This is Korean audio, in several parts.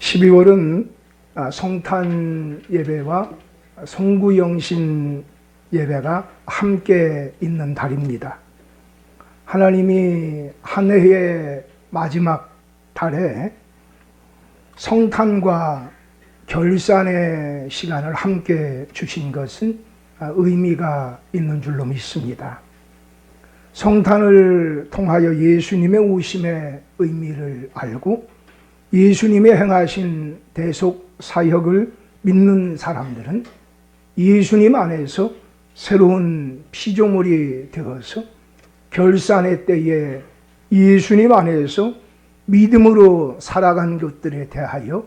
12월은 성탄 예배와 성구영신 예배가 함께 있는 달입니다. 하나님이 한 해의 마지막 달에 성탄과 결산의 시간을 함께 주신 것은 의미가 있는 줄로 믿습니다. 성탄을 통하여 예수님의 오심의 의미를 알고 예수님의 행하신 대속 사역을 믿는 사람들은 예수님 안에서 새로운 피조물이 되어서 결산의 때에 예수님 안에서 믿음으로 살아간 것들에 대하여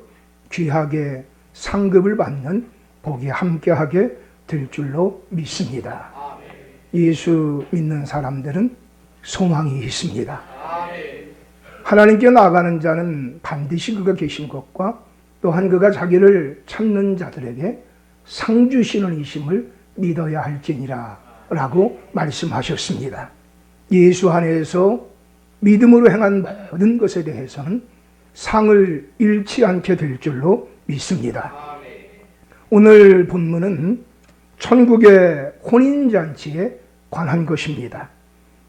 귀하게 상급을 받는 복이 함께하게 될 줄로 믿습니다. 예수 믿는 사람들은 소망이 있습니다. 하나님께 나아가는 자는 반드시 그가 계신 것과 또한 그가 자기를 찾는 자들에게 상 주시는 이심을 믿어야 할지니라 라고 말씀하셨습니다. 예수 안에서 믿음으로 행한 모든 것에 대해서는 상을 잃지 않게 될 줄로 믿습니다. 오늘 본문은 천국의 혼인잔치에 관한 것입니다.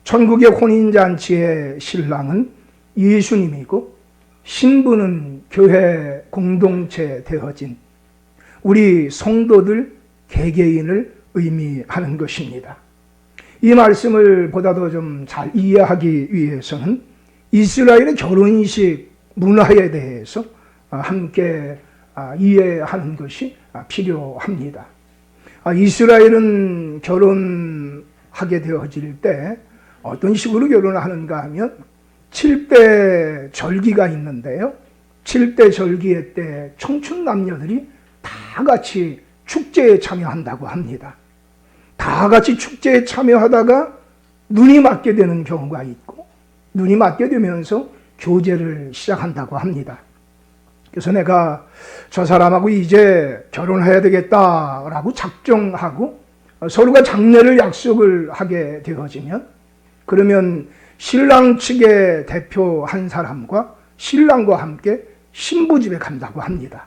천국의 혼인잔치의 신랑은 예수님이고 신부는 교회 공동체 되어진 우리 성도들 개개인을 의미하는 것입니다. 이 말씀을 보다도 좀 잘 이해하기 위해서는 이스라엘의 결혼식 문화에 대해서 함께 이해하는 것이 필요합니다. 이스라엘은 결혼하게 되어질 때 어떤 식으로 결혼을 하는가 하면 7대 절기가 있는데요. 7대 절기의 때 청춘 남녀들이 다 같이 축제에 참여한다고 합니다. 다 같이 축제에 참여하다가 눈이 맞게 되는 경우가 있고 눈이 맞게 되면서 교제를 시작한다고 합니다. 그래서 내가 저 사람하고 이제 결혼해야 되겠다라고 작정하고 서로가 장례를 약속을 하게 되어지면 그러면 신랑 측의 대표 한 사람과 신랑과 함께 신부 집에 간다고 합니다.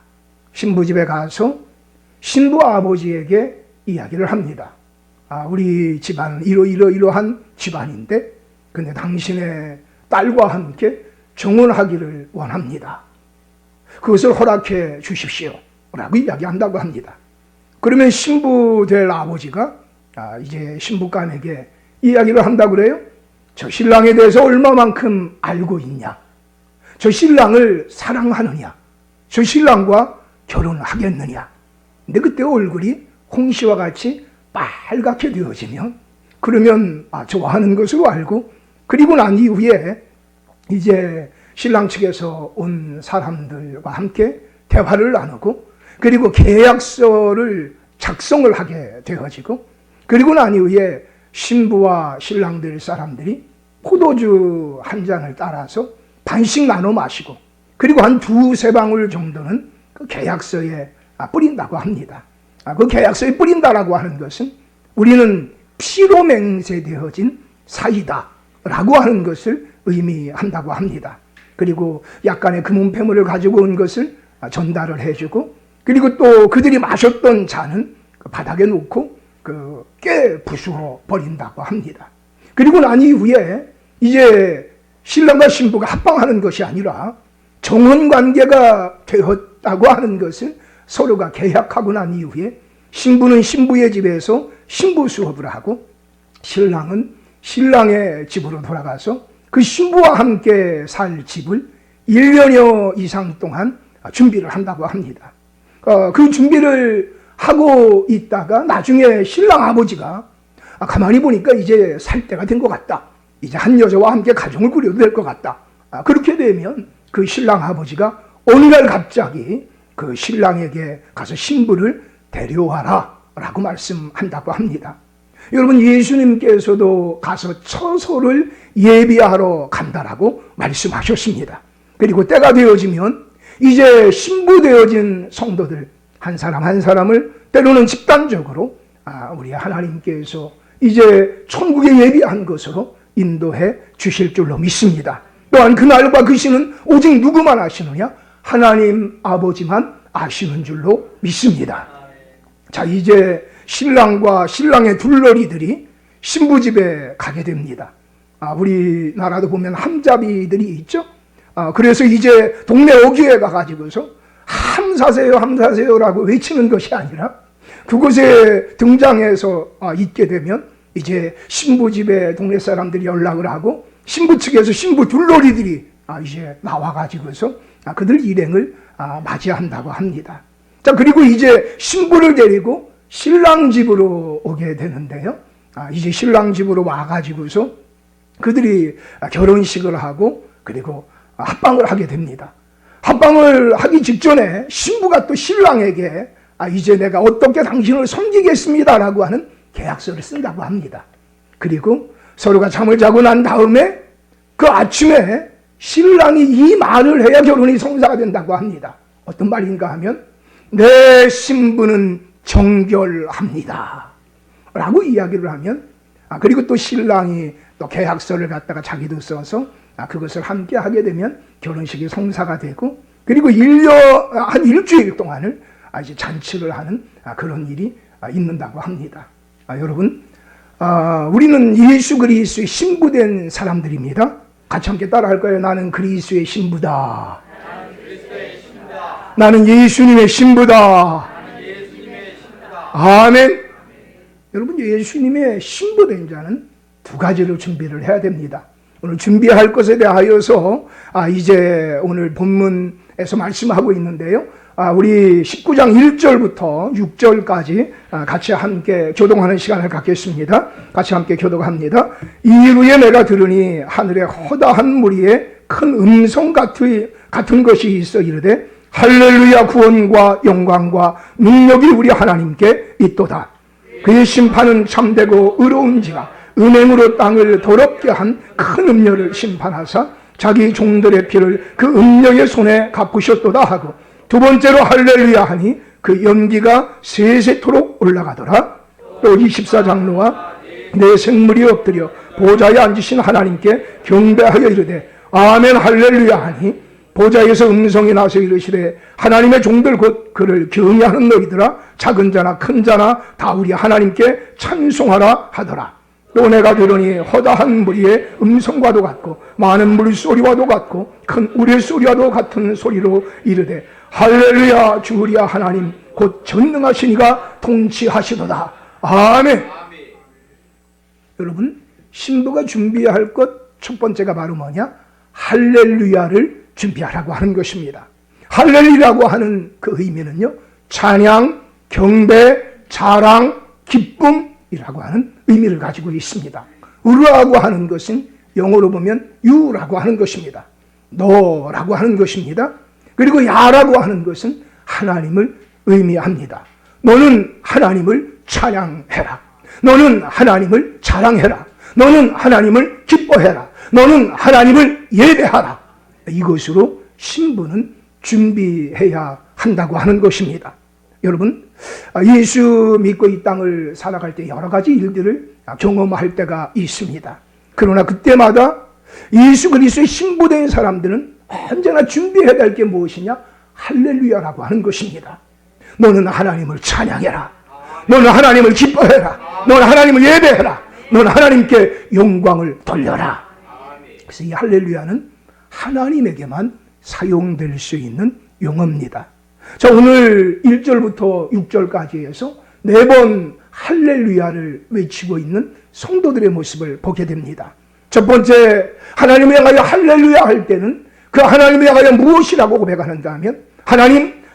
신부 집에 가서 신부 아버지에게 이야기를 합니다. 우리 집안은 이러한 집안인데 근데 당신의 딸과 함께 정혼하기를 원합니다. 그것을 허락해 주십시오 라고 이야기한다고 합니다. 그러면 신부 될 아버지가 이제 신부간에게 이야기를 한다고 그래요. 저 신랑에 대해서 얼마만큼 알고 있냐? 저 신랑을 사랑하느냐? 저 신랑과 결혼하겠느냐? 근데 그때 얼굴이 홍시와 같이 빨갛게 되어지면 그러면 좋아하는 것으로 알고 그리고 난 이후에 이제 신랑 측에서 온 사람들과 함께 대화를 나누고 그리고 계약서를 작성을 하게 되어지고 그리고 난 이후에 신부와 신랑들 사람들이 포도주 한 잔을 따라서 반씩 나눠 마시고 그리고 한 두세 방울 정도는 그 계약서에 뿌린다고 합니다. 그 계약서에 뿌린다라고 하는 것은 우리는 피로 맹세되어진 사이다라고 하는 것을 의미한다고 합니다. 그리고 약간의 금은폐물을 가지고 온 것을 전달을 해주고 그리고 또 그들이 마셨던 잔은 바닥에 놓고 깨 부수어 버린다고 합니다. 그리고 난 이후에 이제 신랑과 신부가 합방하는 것이 아니라 정혼관계가 되었다고 하는 것을 서로가 계약하고 난 이후에 신부는 신부의 집에서 신부 수업을 하고 신랑은 신랑의 집으로 돌아가서 그 신부와 함께 살 집을 1년여 이상 동안 준비를 한다고 합니다. 그 준비를 하고 있다가 나중에 신랑 아버지가 가만히 보니까 이제 살 때가 된 것 같다. 이제 한 여자와 함께 가정을 꾸려도 될 것 같다. 그렇게 되면 그 신랑 아버지가 어느 날 갑자기 그 신랑에게 가서 신부를 데려와라 라고 말씀한다고 합니다. 여러분 예수님께서도 가서 처소를 예비하러 간다라고 말씀하셨습니다. 그리고 때가 되어지면 이제 신부 되어진 성도들 한 사람 한 사람을 때로는 집단적으로 우리 하나님께서 이제 천국에 예비한 것으로 인도해 주실 줄로 믿습니다. 또한 그날과 그 시는 오직 누구만 아시느냐? 하나님 아버지만 아시는 줄로 믿습니다. 자, 이제 신랑과 신랑의 둘러리들이 신부집에 가게 됩니다. 우리나라도 보면 함잡이들이 있죠. 그래서 이제 동네 오기에 가가지고서 함사세요 함사세요라고 외치는 것이 아니라 그곳에 등장해서 있게 되면 이제 신부집에 동네 사람들이 연락을 하고 신부 측에서 신부 둘러리들이 이제 나와가지고서 그들 일행을 맞이한다고 합니다. 자, 그리고 이제 신부를 데리고 신랑 집으로 오게 되는데요. 이제 신랑 집으로 와가지고서 그들이 결혼식을 하고 그리고 합방을 하게 됩니다. 합방을 하기 직전에 신부가 또 신랑에게 이제 내가 어떻게 당신을 섬기겠습니다라고 하는 계약서를 쓴다고 합니다. 그리고 서로가 잠을 자고 난 다음에 그 아침에 신랑이 이 말을 해야 결혼이 성사가 된다고 합니다. 어떤 말인가 하면 내 신부는 정결합니다 라고 이야기를 하면 그리고 또 신랑이 또 계약서를 갖다가 자기도 써서 그것을 함께 하게 되면 결혼식이 성사가 되고 그리고 한 일주일 동안을 이제 잔치를 하는 그런 일이 있는다고 합니다. 여러분, 우리는 예수 그리스도의 신부된 사람들입니다. 같이 함께 따라할 거예요. 나는 그리스도의 신부다. 나는 예수님의 신부다. 아멘. 여러분, 예수님의 신부된 자는 두 가지로 준비를 해야 됩니다. 오늘 준비할 것에 대하여서 이제 오늘 본문에서 말씀하고 있는데요. 우리 19장 1절부터 6절까지 같이 함께 교동하는 시간을 갖겠습니다. 같이 함께 교동합니다. 이후에 내가 들으니 하늘에 허다한 무리에 큰 음성 같은 것이 있어 이르되 할렐루야 구원과 영광과 능력이 우리 하나님께 있도다. 그의 심판은 참되고 의로운지라 은행으로 땅을 더럽게 한 큰 음녀를 심판하사 자기 종들의 피를 그 음녀의 손에 갚으셨도다 하고 두 번째로 할렐루야 하니 그 연기가 세세토록 올라가더라. 또 24장로와 내 생물이 엎드려 보좌에 앉으신 하나님께 경배하여 이르되 아멘 할렐루야 하니 보좌에서 음성이 나서 이르시되 하나님의 종들 곧 그를 경외하는 너희들아 작은 자나 큰 자나 다 우리 하나님께 찬송하라 하더라. 또 내가 들으니 허다한 무리의 음성과도 같고 많은 물소리와도 같고 큰 우레소리와도 같은 소리로 이르되 할렐루야 주 우리 하나님 곧 전능하시니가 통치하시도다. 아멘. 여러분, 신부가 준비할 것 첫 번째가 바로 뭐냐? 할렐루야를 준비하라고 하는 것입니다. 할렐루야라고 하는 그 의미는요, 찬양, 경배, 자랑, 기쁨이라고 하는 의미를 가지고 있습니다. 우르라고 하는 것은 영어로 보면 you라고 하는 것입니다. 너라고 하는 것입니다. 그리고 야라고 하는 것은 하나님을 의미합니다. 너는 하나님을 찬양해라. 너는 하나님을 자랑해라. 너는 하나님을 기뻐해라. 너는 하나님을 예배하라. 이것으로 신부는 준비해야 한다고 하는 것입니다. 여러분, 예수 믿고 이 땅을 살아갈 때 여러 가지 일들을 경험할 때가 있습니다. 그러나 그때마다 예수 그리스도의 신부된 사람들은 언제나 준비해야 될 게 무엇이냐? 할렐루야라고 하는 것입니다. 너는 하나님을 찬양해라. 너는 하나님을 기뻐해라. 너는 하나님을 예배해라. 너는 하나님께 영광을 돌려라. 그래서 이 할렐루야는 하나님에게만 사용될 수 있는 용어입니다. 자, 오늘 1절부터 6절까지 해서 4번 할렐루야를 외치고 있는 성도들의 모습을 보게 됩니다. 첫 번째, 하나님을 향하여 할렐루야 할 때는 그 하나님을 향하여 무엇이라고 고백하는가 하면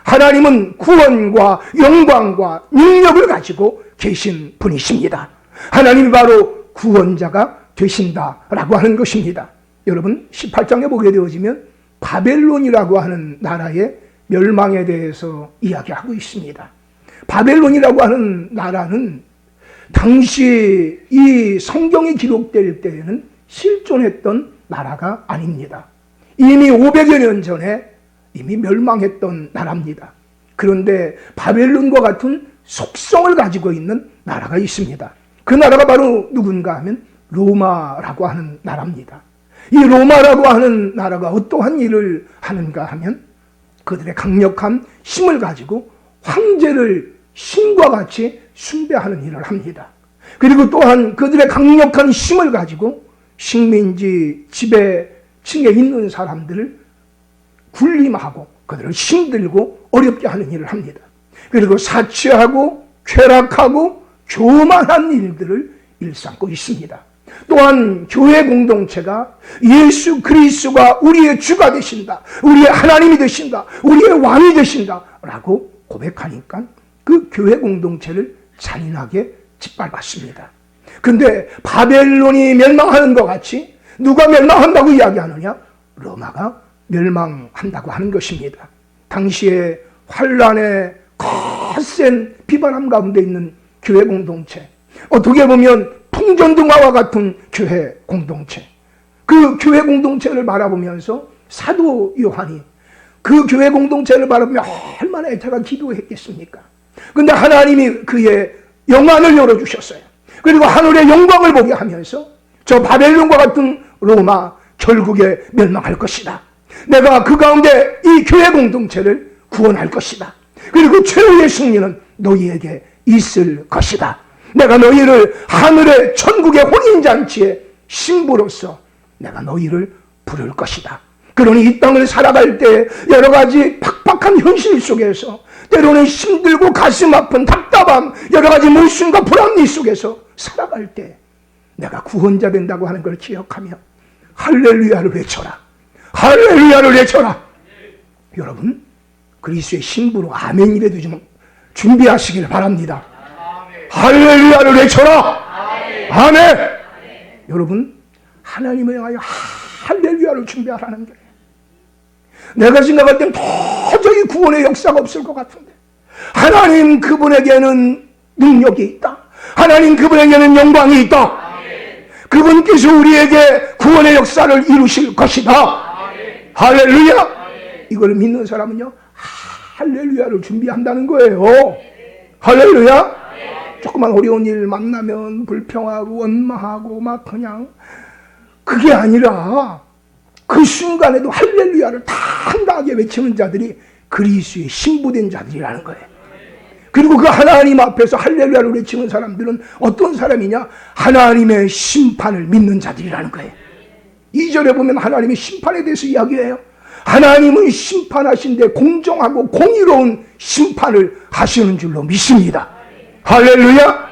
하나님은 구원과 영광과 능력을 가지고 계신 분이십니다. 하나님이 바로 구원자가 되신다라고 하는 것입니다. 여러분, 18장에 보게 되어지면 바벨론이라고 하는 나라의 멸망에 대해서 이야기하고 있습니다. 바벨론이라고 하는 나라는 당시 이 성경이 기록될 때에는 실존했던 나라가 아닙니다. 이미 500여 년 전에 이미 멸망했던 나라입니다. 그런데 바벨론과 같은 속성을 가지고 있는 나라가 있습니다. 그 나라가 바로 누군가 하면 로마라고 하는 나라입니다. 이 로마라고 하는 나라가 어떠한 일을 하는가 하면 그들의 강력한 힘을 가지고 황제를 신과 같이 숭배하는 일을 합니다. 그리고 또한 그들의 강력한 힘을 가지고 식민지 지배층에 있는 사람들을 군림하고 그들을 힘들고 어렵게 하는 일을 합니다. 그리고 사치하고 쾌락하고 교만한 일들을 일삼고 있습니다. 또한 교회 공동체가 예수 그리스도가 우리의 주가 되신다, 우리의 하나님이 되신다, 우리의 왕이 되신다 라고 고백하니까 그 교회 공동체를 잔인하게 짓밟았습니다. 근데 바벨론이 멸망하는 것 같이 누가 멸망한다고 이야기하느냐? 로마가 멸망한다고 하는 것입니다. 당시에 환란의 거센 비바람 가운데 있는 교회 공동체, 어떻게 보면 풍전등화와 같은 교회 공동체, 그 교회 공동체를 바라보면서 사도 요한이 그 교회 공동체를 바라보며 얼마나 애타가 기도했겠습니까? 근데 하나님이 그의 영안을 열어주셨어요. 그리고 하늘의 영광을 보게 하면서 저 바벨론과 같은 로마 결국에 멸망할 것이다. 내가 그 가운데 이 교회 공동체를 구원할 것이다. 그리고 최후의 승리는 너희에게 있을 것이다. 내가 너희를 하늘의 천국의 혼인잔치의 신부로서 내가 너희를 부를 것이다. 그러니 이 땅을 살아갈 때 여러 가지 팍팍한 현실 속에서 때로는 힘들고 가슴 아픈 답답함, 여러 가지 모순과 불합리 속에서 살아갈 때 내가 구원자 된다고 하는 걸 기억하며 할렐루야를 외쳐라. 할렐루야를 외쳐라. 여러분, 그리스도의 신부로 아멘 이래도 좀 준비하시길 바랍니다. 할렐루야를 외쳐라. 아멘. 여러분, 하나님을 향하여 할렐루야를 준비하라는 거예요. 내가 생각할 땐 도저히 구원의 역사가 없을 것 같은데 하나님 그분에게는 능력이 있다. 하나님 그분에게는 영광이 있다. 그분께서 우리에게 구원의 역사를 이루실 것이다. 할렐루야. 이걸 믿는 사람은요, 할렐루야를 준비한다는 거예요. 할렐루야. 조그만 어려운 일 만나면 불평하고 원망하고 막 그냥, 그게 아니라 그 순간에도 할렐루야를 당당하게 외치는 자들이 그리스도의 신부된 자들이라는 거예요. 그리고 그 하나님 앞에서 할렐루야를 외치는 사람들은 어떤 사람이냐? 하나님의 심판을 믿는 자들이라는 거예요. 2절에 보면 하나님의 심판에 대해서 이야기해요. 하나님은 심판하신데 공정하고 공의로운 심판을 하시는 줄로 믿습니다. 할렐루야.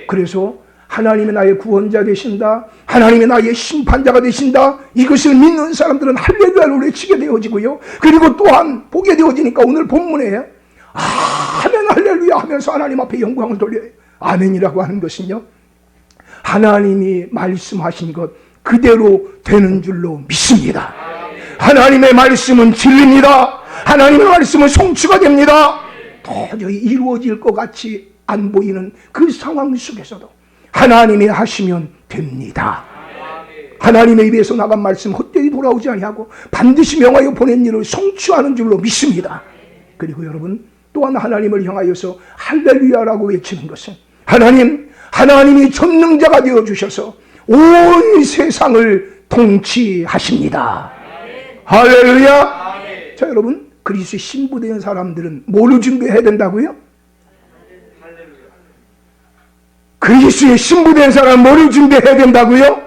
그래서 하나님이 나의 구원자 되신다, 하나님이 나의 심판자가 되신다, 이것을 믿는 사람들은 할렐루야를 외치게 되어지고요. 그리고 또한 보게 되어지니까 오늘 본문에 아멘 할렐루야 하면서 하나님 앞에 영광을 돌려요. 아멘이라고 하는 것은요, 하나님이 말씀하신 것 그대로 되는 줄로 믿습니다. 하나님의 말씀은 진리입니다. 하나님의 말씀은 성취가 됩니다. 도저히 이루어질 것 같이 안 보이는 그 상황 속에서도 하나님이 하시면 됩니다. 하나님의 입에서 나간 말씀 헛되이 돌아오지 아니하고 반드시 명하여 보낸 일을 성취하는 줄로 믿습니다. 그리고 여러분, 또한 하나님을 향하여서 할렐루야라고 외치는 것은 하나님이 전능자가 되어주셔서 온 세상을 통치하십니다. 할렐루야. 자, 여러분, 그리스도의 신부된 사람들은 뭐를 준비해야 된다고요? 그리스도의 신부된 사람은 뭐를 준비해야 된다고요?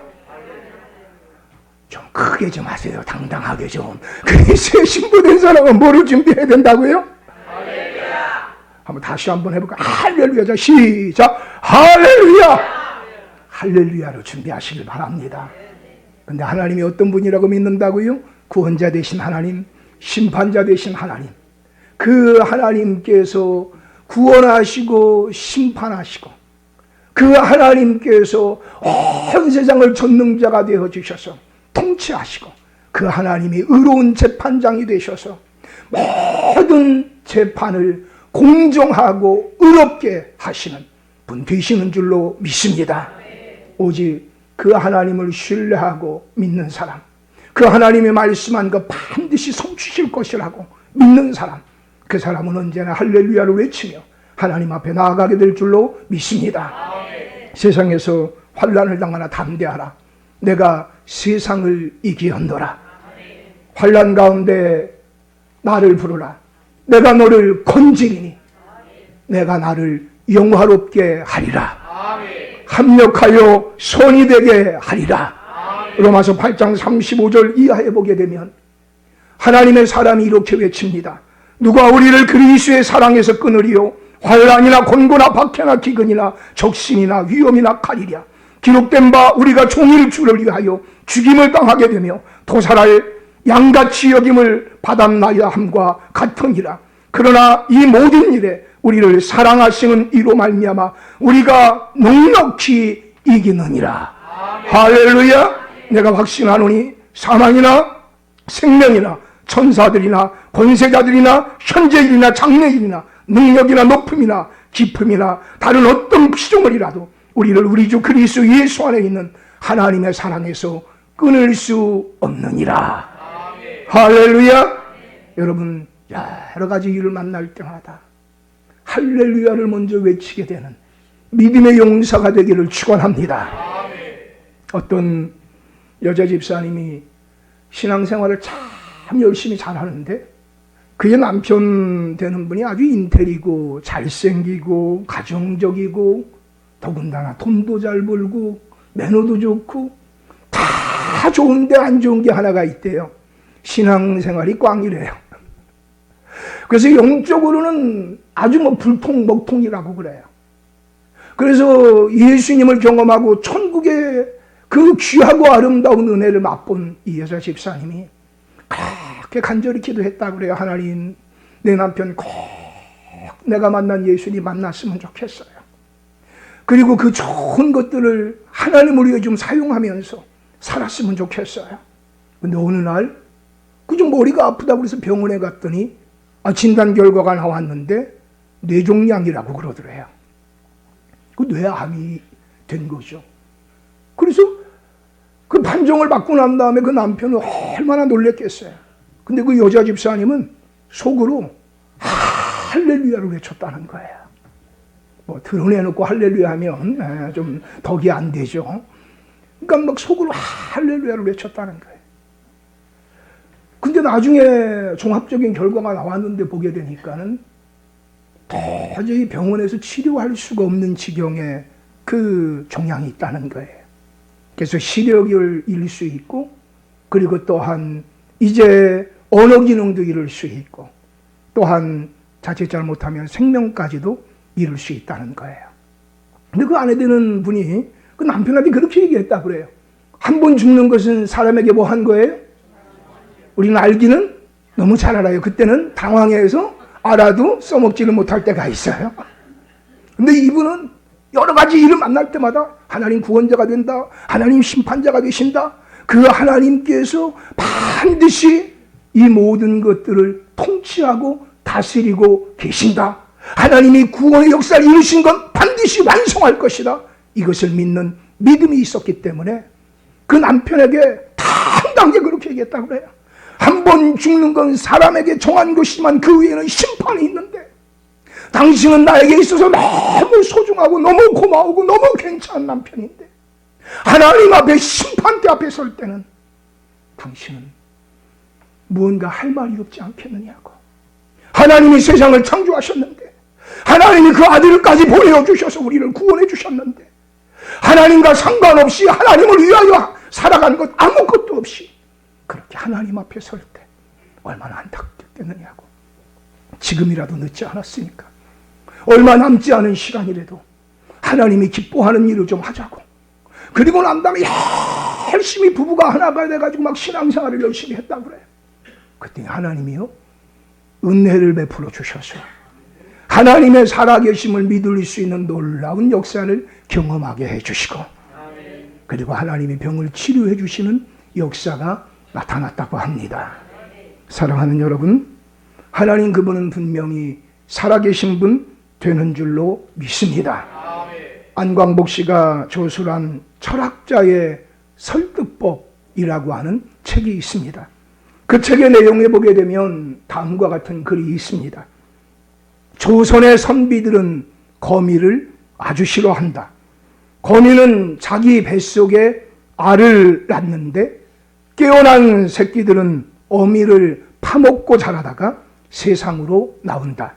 좀 크게 좀 하세요. 당당하게 좀. 그리스도의 신부된 사람은 뭐를 준비해야 된다고요? 할렐루야. 한번 다시 한번 해볼까? 할렐루야. 자, 시작. 할렐루야. 할렐루야를 준비하시길 바랍니다. 근데 하나님이 어떤 분이라고 믿는다고요? 구원자 되신 하나님, 심판자 되신 하나님. 그 하나님께서 구원하시고 심판하시고 그 하나님께서 온 세상을 전능자가 되어주셔서 통치하시고 그 하나님이 의로운 재판장이 되셔서 모든 재판을 공정하고 의롭게 하시는 분 되시는 줄로 믿습니다. 오직 그 하나님을 신뢰하고 믿는 사람, 그 하나님이 말씀한 것 반드시 성취실 것이라고 믿는 사람, 그 사람은 언제나 할렐루야를 외치며 하나님 앞에 나아가게 될 줄로 믿습니다. 세상에서 환난을 당하나 담대하라. 내가 세상을 이기었노라. 환난 가운데 나를 부르라. 내가 너를 건지리니 내가 나를 영화롭게 하리라. 합력하여 손이 되게 하리라. 로마서 8장 35절 이하에 보게 되면 하나님의 사람이 이렇게 외칩니다. 누가 우리를 그리스도의 사랑에서 끊으리요? 환난이나 곤고나 박해나 기근이나 적신이나 위험이나 칼이랴. 기록된 바 우리가 종일 주를 위하여 죽임을 당하게 되며 도살할 양같이 여김을 받았나야 함과 같으니라. 그러나 이 모든 일에 우리를 사랑하시는 이로 말미암아 우리가 넉넉히 이기느니라. 할렐루야. 내가 확신하노니 사망이나 생명이나 천사들이나 권세자들이나 현재일이나 장래일이나 능력이나 높음이나 깊음이나 다른 어떤 피조물이라도 우리를 우리 주 그리스도 예수 안에 있는 하나님의 사랑에서 끊을 수 없느니라. 할렐루야. 여러분, 여러 가지 일을 만날 때마다 할렐루야를 먼저 외치게 되는 믿음의 용사가 되기를 축원합니다. 어떤 여자 집사님이 신앙생활을 참 열심히 잘하는데 그의 남편 되는 분이 아주 인텔이고 잘생기고 가정적이고 더군다나 돈도 잘 벌고 매너도 좋고 다 좋은데 안 좋은 게 하나가 있대요. 신앙생활이 꽝이래요. 그래서 영적으로는 아주 불통먹통이라고 그래요. 그래서 예수님을 경험하고 천국의 그 귀하고 아름다운 은혜를 맛본 이 여자 집사님이 그렇게 간절히 기도했다고 그래요. 하나님, 내 남편 꼭 내가 만난 예수님 만났으면 좋겠어요. 그리고 그 좋은 것들을 하나님을 위해 좀 사용하면서 살았으면 좋겠어요. 근데 어느 날 그저 머리가 아프다고 그래서 병원에 갔더니 진단 결과가 나왔는데 뇌종양이라고 그러더래요. 그 뇌암이 된 거죠. 그래서 그 판정을 받고 난 다음에 그 남편은 얼마나 놀랬겠어요. 근데 그 여자 집사님은 속으로 할렐루야를 외쳤다는 거예요. 뭐 드러내놓고 할렐루야 하면 좀 덕이 안 되죠. 그러니까 막 속으로 할렐루야를 외쳤다는 거예요. 근데 나중에 종합적인 결과가 나왔는데 보게 되니까는 도저히 병원에서 치료할 수가 없는 지경에 그 종양이 있다는 거예요. 그래서 시력을 잃을 수 있고, 그리고 또한 이제 언어 기능도 잃을 수 있고, 또한 자칫 잘못하면 생명까지도 잃을 수 있다는 거예요. 근데 그 아내 되는 분이 그 남편한테 그렇게 얘기했다 그래요. 한 번 죽는 것은 사람에게 뭐 한 거예요? 우리는 알기는 너무 잘 알아요. 그때는 당황해서 알아도 써먹지를 못할 때가 있어요. 근데 이분은 여러 가지 일을 만날 때마다 하나님 구원자가 된다, 하나님 심판자가 되신다, 그 하나님께서 반드시 이 모든 것들을 통치하고 다스리고 계신다, 하나님이 구원의 역사를 이루신 건 반드시 완성할 것이다, 이것을 믿는 믿음이 있었기 때문에 그 남편에게 당당하게 그렇게 얘기했다고 그래요. 한 번 죽는 건 사람에게 정한 것이지만 그 위에는 심판이 있는데 당신은 나에게 있어서 너무 소중하고 너무 고마우고 너무 괜찮은 남편인데 하나님 앞에 심판대 앞에 설 때는 당신은 무언가 할 말이 없지 않겠느냐고. 하나님이 세상을 창조하셨는데, 하나님이 그 아들까지 보내주셔서 우리를 구원해 주셨는데, 하나님과 상관없이 하나님을 위하여 살아간 것 아무것도 없이 그렇게 하나님 앞에 설 때 얼마나 안타깝겠느냐고. 지금이라도 늦지 않았으니까 얼마 남지 않은 시간이라도 하나님이 기뻐하는 일을 좀 하자고. 그리고 난 다음에 열심히 부부가 하나가 돼가지고 막 신앙생활을 열심히 했다고 그래요. 그때 하나님이요 은혜를 베풀어 주셔서 하나님의 살아계심을 믿을 수 있는 놀라운 역사를 경험하게 해주시고, 그리고 하나님이 병을 치료해 주시는 역사가 나타났다고 합니다. 사랑하는 여러분, 하나님 그분은 분명히 살아계신 분 되는 줄로 믿습니다. 안광복 씨가 조술한 철학자의 설득법이라고 하는 책이 있습니다. 그 책의 내용에 보게 되면 다음과 같은 글이 있습니다. 조선의 선비들은 거미를 아주 싫어한다. 거미는 자기 뱃속에 알을 낳는데 깨어난 새끼들은 어미를 파먹고 자라다가 세상으로 나온다.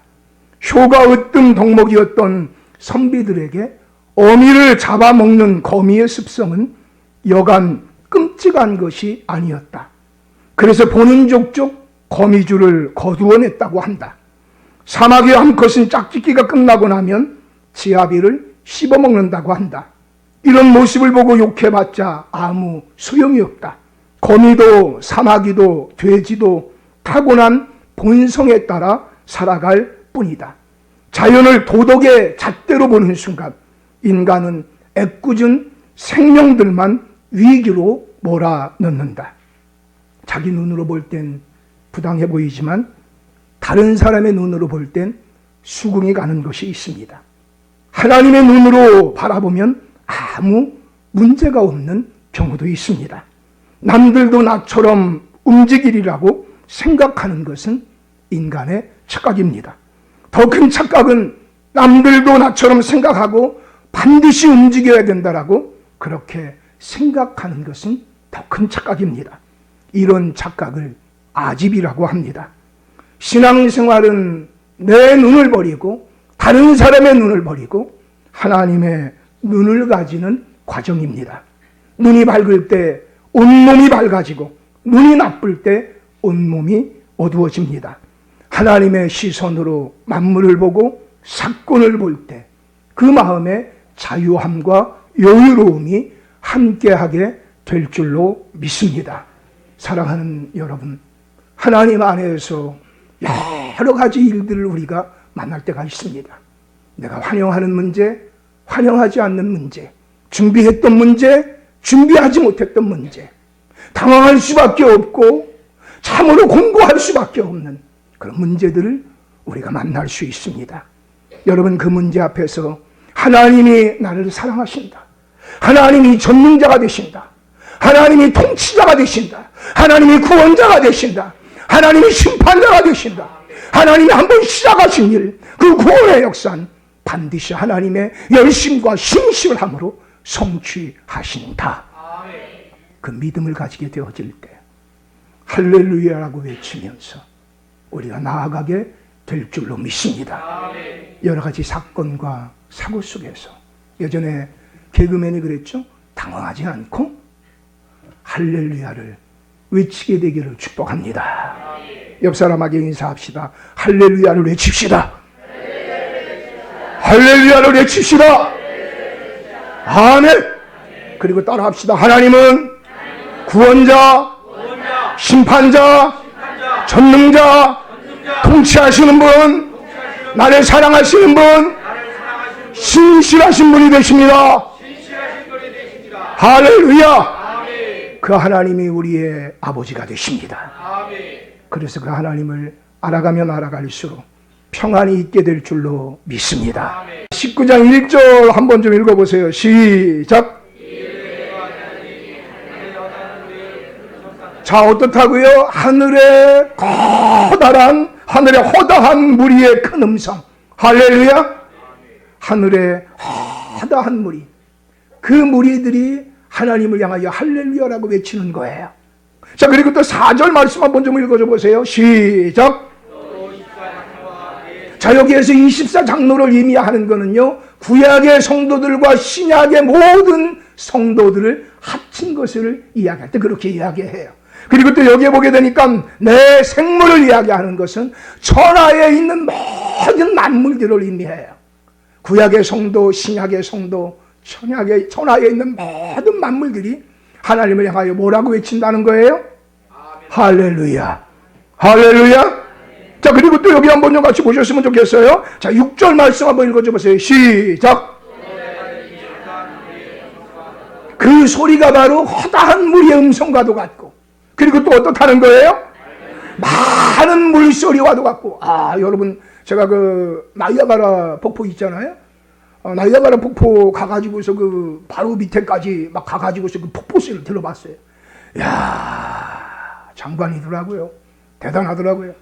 효가 으뜸 덕목이었던 선비들에게 어미를 잡아먹는 거미의 습성은 여간 끔찍한 것이 아니었다. 그래서 보는 족족 거미줄을 거두어냈다고 한다. 사마귀의 암컷은 짝짓기가 끝나고 나면 지아비를 씹어먹는다고 한다. 이런 모습을 보고 욕해봤자 아무 소용이 없다. 거미도 사마귀도 돼지도 타고난 본성에 따라 살아갈 뿐이다. 자연을 도덕의 잣대로 보는 순간 인간은 애꿎은 생명들만 위기로 몰아넣는다. 자기 눈으로 볼 땐 부당해 보이지만 다른 사람의 눈으로 볼 땐 수긍이 가는 것이 있습니다. 하나님의 눈으로 바라보면 아무 문제가 없는 경우도 있습니다. 남들도 나처럼 움직이리라고 생각하는 것은 인간의 착각입니다. 더 큰 착각은 남들도 나처럼 생각하고 반드시 움직여야 된다라고 그렇게 생각하는 것은 더 큰 착각입니다. 이런 착각을 아집이라고 합니다. 신앙생활은 내 눈을 버리고 다른 사람의 눈을 버리고 하나님의 눈을 가지는 과정입니다. 눈이 밝을 때 온몸이 밝아지고 눈이 나쁠 때 온몸이 어두워집니다. 하나님의 시선으로 만물을 보고 사건을 볼 때 그 마음에 자유함과 여유로움이 함께하게 될 줄로 믿습니다. 사랑하는 여러분, 하나님 안에서 여러 가지 일들을 우리가 만날 때가 있습니다. 내가 환영하는 문제, 환영하지 않는 문제, 준비했던 문제, 준비하지 못했던 문제, 당황할 수밖에 없고 참으로 공고할 수밖에 없는 그런 문제들을 우리가 만날 수 있습니다. 여러분, 그 문제 앞에서 하나님이 나를 사랑하신다. 하나님이 전능자가 되신다. 하나님이 통치자가 되신다. 하나님이 구원자가 되신다. 하나님이 심판자가 되신다. 하나님이 한번 시작하신 일, 그 구원의 역사는 반드시 하나님의 열심과 신실함으로 성취하신다. 그 믿음을 가지게 되어질 때 할렐루야라고 외치면서 우리가 나아가게 될 줄로 믿습니다. 여러 가지 사건과 사고 속에서 예전에 개그맨이 그랬죠. 당황하지 않고 할렐루야를 외치게 되기를 축복합니다. 옆 사람에게 인사합시다. 할렐루야를 외칩시다. 할렐루야를 외칩시다. 아멘. 그리고 따라합시다. 하나님은 구원자, 심판자, 전능자, 통치하시는 분, 나를 사랑하시는 분, 신실하신 분이 되십니다. 할렐루야. 그 하나님이 우리의 아버지가 되십니다. 그래서 그 하나님을 알아가면 알아갈수록 평안이 있게 될 줄로 믿습니다. 19장 1절 한번 좀 읽어보세요. 시작. 자, 어떻다고요? 하늘의 허다한 무리의 큰 음성. 할렐루야. 하늘의 허다한 무리, 그 무리들이 하나님을 향하여 할렐루야라고 외치는 거예요. 자, 그리고 또 4절 말씀 한번 좀 읽어줘 보세요. 시작. 자, 여기에서 24장로를 의미하는 거는요, 구약의 성도들과 신약의 모든 성도들을 합친 것을 이야기할 때 그렇게 이야기해요. 그리고 또 여기에 보게 되니까 내 생물을 이야기하는 것은 천하에 있는 모든 만물들을 의미해요. 구약의 성도, 신약의 성도, 천하에 있는 모든 만물들이 하나님을 향하여 뭐라고 외친다는 거예요? 할렐루야. 할렐루야. 자, 그리고 또 여기 한번 좀 같이 보셨으면 좋겠어요. 자, 6절 말씀 한번 읽어줘 보세요. 시작. 그 소리가 바로 허다한 물의 음성과도 같고, 그리고 또 어떻다는 거예요? 많은 물소리와도 같고. 아, 여러분, 제가 그 나이아가라 폭포 있잖아요. 나이아가라 폭포 가가지고서 그 바로 밑에까지 막 가가지고서 그 폭포 소리를 들어봤어요. 이야, 장관이더라고요. 대단하더라고요.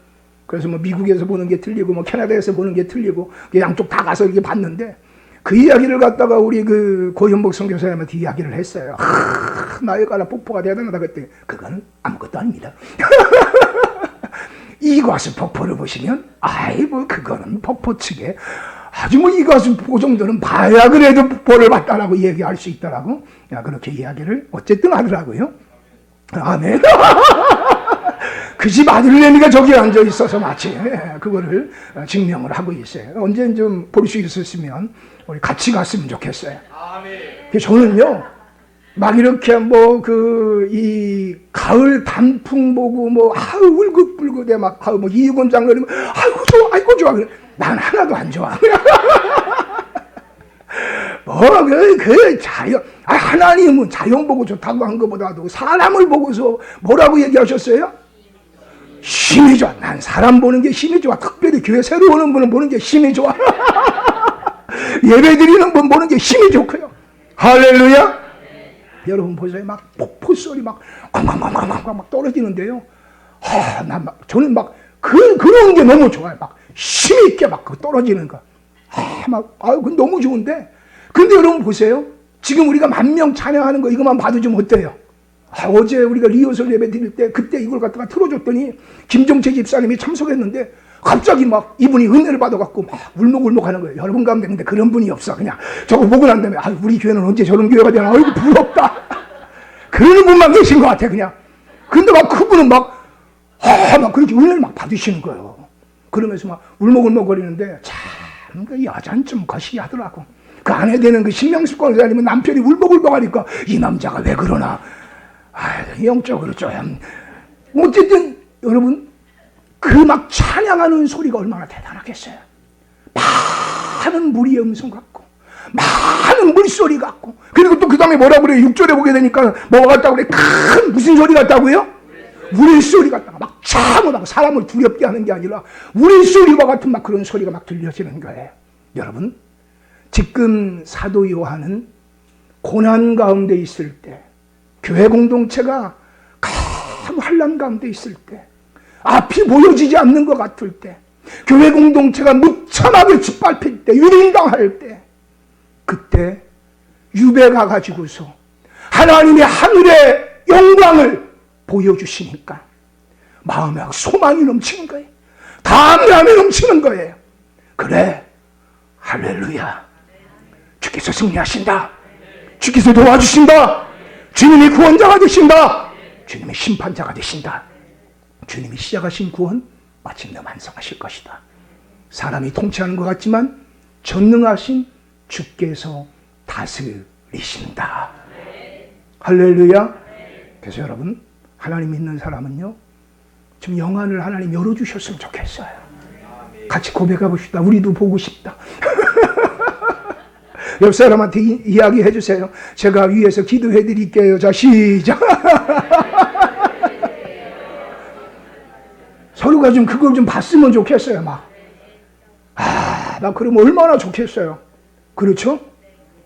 그래서 뭐 미국에서 보는 게 틀리고 뭐 캐나다에서 보는 게 틀리고 양쪽 다 가서 이렇게 봤는데, 그 이야기를 갖다가 우리 그 고현복 선교사님한테 이야기를 했어요. 나이아가라 폭포가 대단하다 그랬더니 그거는 아무것도 아닙니다. 이과수 폭포를 보시면 아이 뭐 그거는 폭포 측에 아주 뭐 이과수 폭포 정도는 봐야 그래도 복을 받다라고 얘기할 수 있더라고. 야, 그렇게 이야기를 어쨌든 하더라고요. 아멘. 그 집 아들내미가 저기 앉아 있어서 마치 그거를 증명을 하고 있어요. 언제 좀 볼 수 있었으면 우리 같이 갔으면 좋겠어요. 아멘. 저는요 막 이렇게 뭐 이 가을 단풍 보고 뭐 아우 울긋불긋해 막 아우 뭐 이곤장 그리고 아이고 좋아 아이고 좋아. 난 하나도 안 좋아. 그 자연, 하나님은 자연 보고 좋다고 한 것보다도 사람을 보고서 뭐라고 얘기하셨어요? 힘이 좋아. 난 사람 보는 게 힘이 좋아. 특별히 교회 새로 오는 분은 보는 게 힘이 좋아. 예배 드리는 분 보는 게 힘이 좋고요. 할렐루야. 여러분 보세요. 막 폭포 소리 막 꽝꽝꽝꽝꽝 막 떨어지는데요. 저는 막 그런 게 너무 좋아요. 막 힘 있게 막 떨어지는 거. 그건 너무 좋은데. 근데 여러분 보세요. 지금 우리가 10,000명 찬양하는 거 이것만 봐도 좀 어때요? 어제 우리가 리허설 예배 드릴 때 그때 이걸 갖다가 틀어줬더니 김정채 집사님이 참석했는데 갑자기 막 이분이 은혜를 받아갖고 막 울먹울먹 하는 거예요. 여러분 가운데 근데 그런 분이 없어. 그냥 저거 보고 난 다음에 우리 교회는 언제 저런 교회가 되나? 아이고 부럽다. 그러는 분만 계신 것 같아 그냥. 근데 막 그분은 막 그렇게 은혜를 막 받으시는 거예요. 그러면서 막 울먹울먹 거리는데 참 그 여자는 좀 거시기하더라고. 그 아내 되는 그 신명습관을 살리면 남편이 울먹울먹 하니까 이 남자가 왜 그러나. 영적으로 좀 어쨌든 여러분 그 막 찬양하는 소리가 얼마나 대단하겠어요. 많은 무리의 음성 같고 많은 물소리 같고 그리고 또 그 다음에 뭐라고 그래요? 6절에 보게 되니까 뭐가 같다고 그래? 큰 무슨 소리 같다고요? 물소리 같다가 막 참으라고 사람을 두렵게 하는 게 아니라 물소리와 같은 막 그런 소리가 막 들려지는 거예요. 여러분 지금 사도 요한은 고난 가운데 있을 때 교회 공동체가 큰 환난 가운데 있을 때 앞이 보여지지 않는 것 같을 때 교회 공동체가 무참하게 짓밟힐 때 유린당할 때 그때 유배가 가지고서 하나님의 하늘의 영광을 보여주시니까 마음에 소망이 넘치는 거예요. 담담이 넘치는 거예요. 그래 할렐루야 주께서 승리하신다. 주께서 도와주신다. 주님이 구원자가 되신다. 주님이 심판자가 되신다. 주님이 시작하신 구원 마침내 완성하실 것이다. 사람이 통치하는 것 같지만 전능하신 주께서 다스리신다. 할렐루야. 그래서 여러분 하나님 믿는 사람은요 좀 영안을 하나님 열어주셨으면 좋겠어요. 같이 고백하고 싶다. 우리도 보고 싶다. 옆 사람한테 이야기해 주세요. 제가 위에서 기도해 드릴게요. 자 시작. 서로가 좀 그걸 좀 봤으면 좋겠어요. 막 그러면 얼마나 좋겠어요. 그렇죠?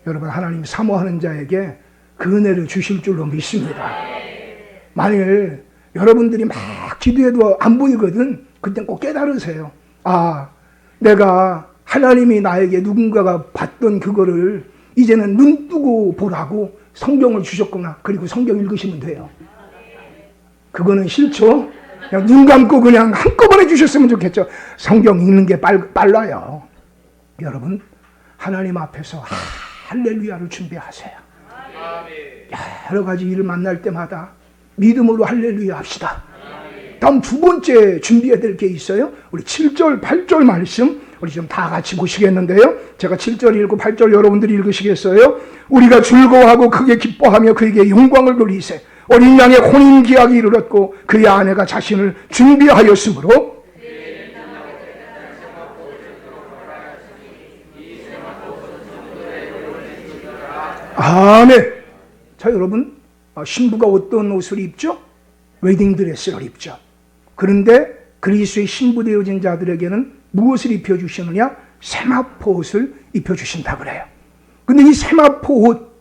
여러분 하나님 사모하는 자에게 그 은혜를 주실 줄로 믿습니다. 만일 여러분들이 막 기도해도 안 보이거든. 그때 꼭 깨달으세요. 내가 하나님이 나에게 누군가가 봤던 그거를 이제는 눈 뜨고 보라고 성경을 주셨구나. 그리고 성경 읽으시면 돼요. 그거는 싫죠? 그냥 눈 감고 그냥 한꺼번에 주셨으면 좋겠죠. 성경 읽는 게 빨라요. 여러분 하나님 앞에서 할렐루야를 준비하세요. 여러 가지 일을 만날 때마다 믿음으로 할렐루야 합시다. 다음 두 번째 준비해야 될 게 있어요. 우리 7절 8절 말씀 우리 좀 다 같이 보시겠는데요. 제가 7절 읽고 8절 여러분들이 읽으시겠어요? 우리가 즐거워하고 크게 기뻐하며 그에게 영광을 돌리세. 어린 양의 혼인기약이 이르렀고 그의 아내가 자신을 준비하였으므로 아멘. 자 여러분 신부가 어떤 옷을 입죠? 웨딩드레스를 입죠. 그런데 그리스도의 신부 되어진 자들에게는 무엇을 입혀주시느냐? 세마포 옷을 입혀주신다 그래요. 근데 이 세마포 옷,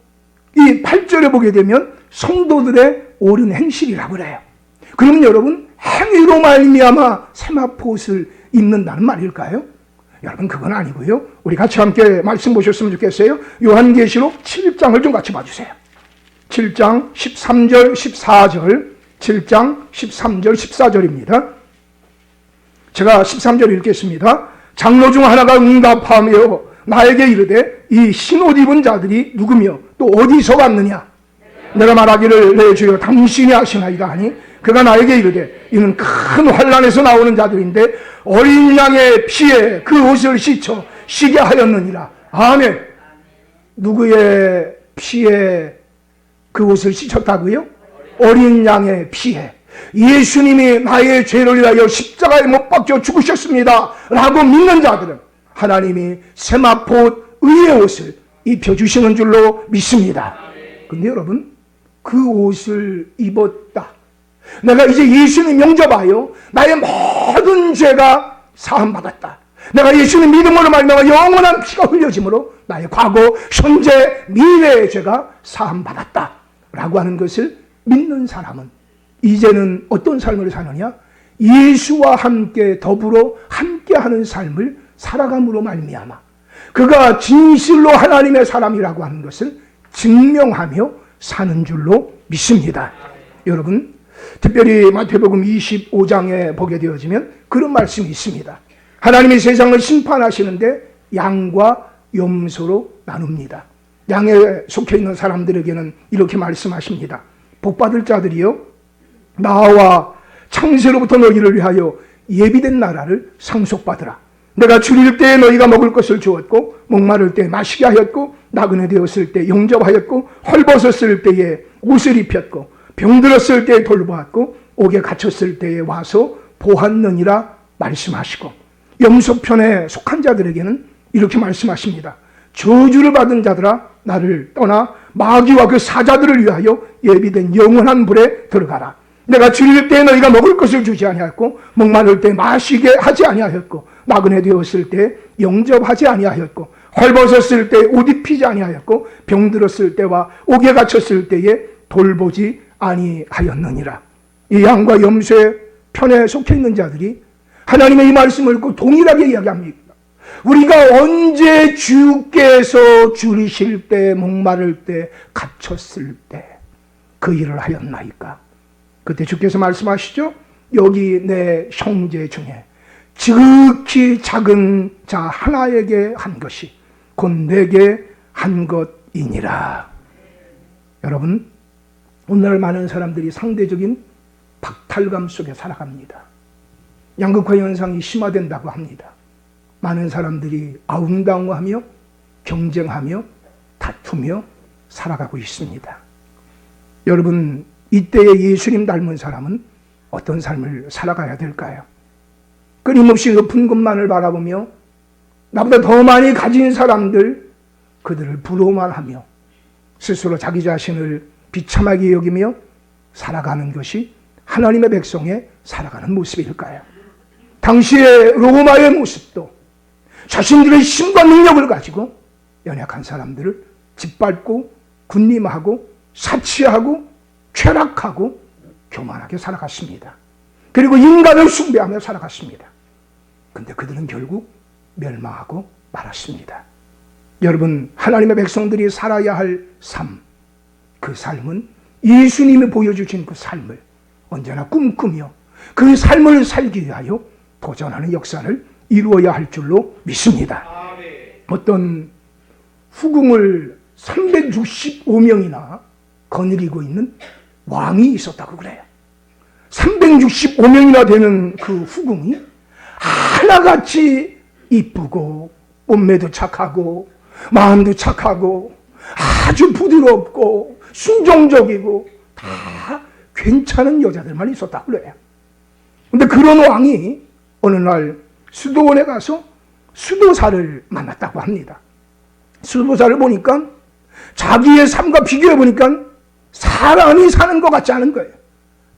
이 8절에 보게 되면 성도들의 옳은 행실이라고 그래요. 그러면 여러분 행위로 말미암아 세마포 옷을 입는다는 말일까요? 여러분 그건 아니고요. 우리 같이 함께 말씀 보셨으면 좋겠어요. 요한계시록 7장을 좀 같이 봐주세요. 7장 13절 14절 7장 13절 14절입니다. 제가 13절 읽겠습니다. 장로 중 하나가 응답하며 나에게 이르되 이 흰옷 입은 자들이 누구며 또 어디서 왔느냐? 내가 말하기를 내 주여 당신이 하시나이다 하니 그가 나에게 이르되 이는 큰 환난에서 나오는 자들인데 어린 양의 피에 그 옷을 씻어 쉬게 하였느니라. 아멘. 누구의 피에 그 옷을 씻었다고요? 어린 양의 피에. 예수님이 나의 죄를 위하여 십자가에 못 박혀 죽으셨습니다 라고 믿는 자들은 하나님이 세마포 의의 옷을 입혀주시는 줄로 믿습니다. 근데 여러분, 그 옷을 입었다. 내가 이제 예수님 영접하여 나의 모든 죄가 사함받았다. 내가 예수님 믿음으로 말미암아 영원한 피가 흘려짐으로 나의 과거, 현재, 미래의 죄가 사함받았다 라고 하는 것을 믿는 사람은 이제는 어떤 삶을 사느냐? 예수와 함께 더불어 함께하는 삶을 살아감으로 말미암아 그가 진실로 하나님의 사람이라고 하는 것을 증명하며 사는 줄로 믿습니다. 여러분, 특별히 마태복음 25장에 보게 되어지면 그런 말씀이 있습니다. 하나님이 세상을 심판하시는데 양과 염소로 나눕니다. 양에 속해 있는 사람들에게는 이렇게 말씀하십니다. 복받을 자들이요, 나와 창세로부터 너희를 위하여 예비된 나라를 상속받으라. 내가 줄일 때에 너희가 먹을 것을 주었고 목마를 때 마시게 하였고 나그네 되었을 때 영접하였고 헐벗었을 때에 옷을 입혔고 병들었을 때에 돌보았고 옥에 갇혔을 때에 와서 보았느니라 말씀하시고, 염소편에 속한 자들에게는 이렇게 말씀하십니다. 저주를 받은 자들아 나를 떠나 마귀와 그 사자들을 위하여 예비된 영원한 불에 들어가라. 내가 줄일 때 너희가 먹을 것을 주지 아니하였고 목마를 때 마시게 하지 아니하였고 나그네 되었을 때 영접하지 아니하였고 헐벗었을 때 옷 입히지 아니하였고 병들었을 때와 옥에 갇혔을 때에 돌보지 아니하였느니라. 이 양과 염소의 편에 속해 있는 자들이 하나님의 이 말씀을 꼭 동일하게 이야기합니다. 우리가 언제 주께서 줄이실 때 목마를 때 갇혔을 때 그 일을 하였나이까? 그때 주께서 말씀하시죠. 여기 내 형제 중에 지극히 작은 자 하나에게 한 것이 곧 내게 한 것이니라. 여러분, 오늘날 많은 사람들이 상대적인 박탈감 속에 살아갑니다. 양극화 현상이 심화된다고 합니다. 많은 사람들이 아웅다웅하며 경쟁하며 다투며 살아가고 있습니다. 여러분, 이때의 예수님 닮은 사람은 어떤 삶을 살아가야 될까요? 끊임없이 높은 것만을 바라보며 나보다 더 많이 가진 사람들, 그들을 부러워만 하며 스스로 자기 자신을 비참하게 여기며 살아가는 것이 하나님의 백성의 살아가는 모습일까요? 당시의 로마의 모습도 자신들의 힘과 능력을 가지고 연약한 사람들을 짓밟고 군림하고 사치하고 최락하고 교만하게 살아갔습니다. 그리고 인간을 숭배하며 살아갔습니다. 근데 그들은 결국 멸망하고 말았습니다. 여러분, 하나님의 백성들이 살아야 할 삶, 그 삶은 예수님이 보여주신 그 삶을 언제나 꿈꾸며 그 삶을 살기 위하여 도전하는 역사를 이루어야 할 줄로 믿습니다. 어떤 후궁을 365명이나 거느리고 있는 왕이 있었다고 그래요. 365명이나 되는 그 후궁이 하나같이 이쁘고 몸매도 착하고 마음도 착하고 아주 부드럽고 순종적이고 다 괜찮은 여자들만 있었다고 그래요. 근데 그런 왕이 어느 날 수도원에 가서 수도사를 만났다고 합니다. 수도사를 보니까 자기의 삶과 비교해 보니까 사람이 사는 것 같지 않은 거예요.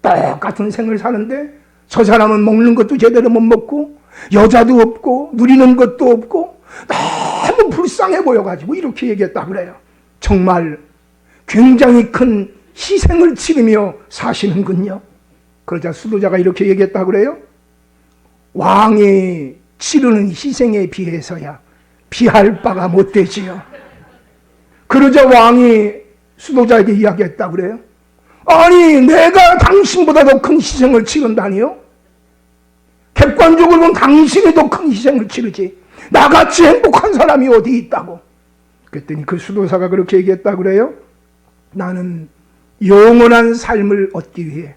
똑같은 생을 사는데 저 사람은 먹는 것도 제대로 못 먹고 여자도 없고 누리는 것도 없고 너무 불쌍해 보여가지고 이렇게 얘기했다고 그래요. 정말 굉장히 큰 희생을 치르며 사시는군요. 그러자 수도자가 이렇게 얘기했다고 그래요. 왕이 치르는 희생에 비해서야 비할 바가 못 되지요. 그러자 왕이 수도자에게 이야기했다고 그래요. 아니, 내가 당신보다 더 큰 희생을 치른다니요? 객관적으로 보면 당신이 더 큰 희생을 치르지 나같이 행복한 사람이 어디 있다고. 그랬더니 그 수도사가 그렇게 얘기했다고 그래요. 나는 영원한 삶을 얻기 위해